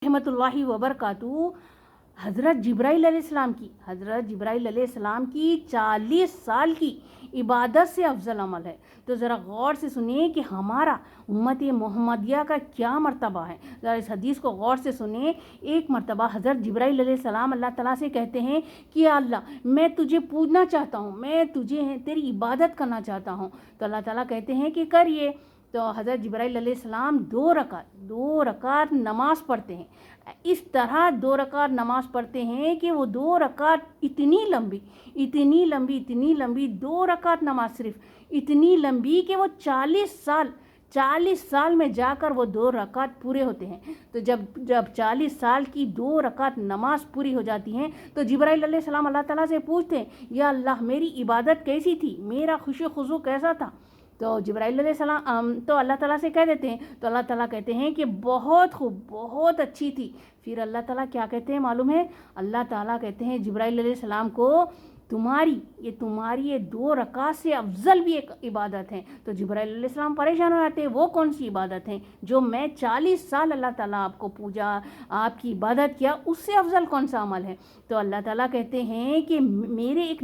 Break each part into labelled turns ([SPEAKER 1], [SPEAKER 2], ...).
[SPEAKER 1] रहमतुल्लाहि व बरकातहू हज़रत जिब्राइल अलैहिस्सलाम की 40 साल की इबादत से अफजल अमल है। तो ज़रा गौर से सुनिए कि हमारा उम्मत मोहम्मदिया का क्या मर्तबा है। ज़रा इस हदीस को गौर से सुनिए। एक मर्तबा हज़रत जिब्राइल अलैहिस्सलाम अल्लाह ताला से कहते हैं कि या अल्लाह, मैं तुझे पूजना चाहता हूँ, मैं तुझे तेरी इबादत करना चाहता हूँ। तो अल्लाह ताला कहते हैं कि करिए। तो हज़रत जिब्राइल अलैहिस्सलाम 2 रकात नमाज़ पढ़ते हैं। इस तरह 2 रकात नमाज़ पढ़ते हैं कि वो 2 रकात इतनी लंबी 2 रकात नमाज सिर्फ इतनी लंबी कि वो 40 साल में जाकर वो 2 रकात पूरे होते हैं। तो जब 40 साल की 2 रकात नमाज पूरी हो जाती हैं तो जिब्राइल अलैहिस्सलाम अल्लाह ताला से पूछते हैं, या अल्लाह, मेरी इबादत कैसी थी, मेरा खुशी खुजू कैसा था। तो जिब्राइल अलैहिस्सलाम तो अल्लाह ताला से कह देते हैं, तो अल्लाह ताला कहते हैं कि बहुत खूब, बहुत अच्छी थी। फिर अल्लाह ताला क्या कहते हैं मालूम है? अल्लाह ताला कहते हैं जिब्राइल अलैहिस्सलाम को, तुम्हारी ये 2 रकात से अफजल भी एक इबादत है। तो जिब्राइल अलैहिस्सलाम परेशान हो जाते हैं, वो कौन सी इबादत है जो मैं 40 साल अल्लाह ताला आपको पूजा, आपकी इबादत किया, उससे अफजल कौन सा अमल है? तो अल्लाह ताला कहते हैं कि मेरे एक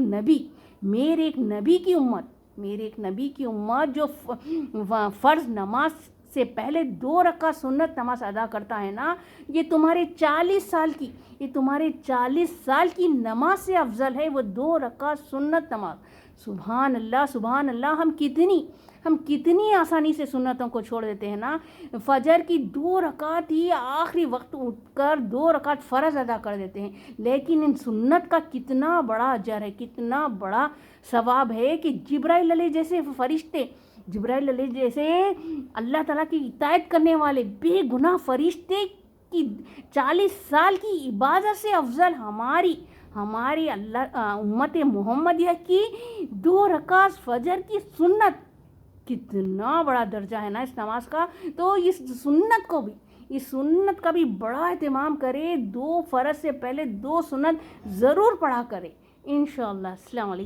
[SPEAKER 1] नबी की उम्मत जो फ़र्ज़ नमाज से पहले 2 रकात सुन्नत नमाज अदा करता है ना, ये तुम्हारे 40 साल की नमाज से अफजल है वो 2 रकात सुन्नत नमाज। सुभान अल्लाह, सुभान अल्लाह। हम कितनी आसानी से सुन्नतों को छोड़ देते हैं ना। फजर की 2 रकात ही आखिरी वक्त उठकर 2 रकात फ़र्ज़ अदा कर देते हैं। लेकिन इन सुन्नत का कितना बड़ा अजर है, कितना बड़ा सवाब है कि जिब्राइल जैसे अल्लाह ताला की इताअत करने वाले बेगुनाह फरिश्ते की 40 साल की इबादत से अफजल हमारी उम्मत मोहम्मदिया की 2 रकात फजर की सुन्नत। कितना बड़ा दर्जा है ना इस नमाज का। तो इस सुन्नत का भी बड़ा एहतमाम करे। 2 फ़र्ज़ से पहले 2 सुन्नत ज़रूर पढ़ा करे इंशाअल्लाह। अस्सलाम वालेकुम।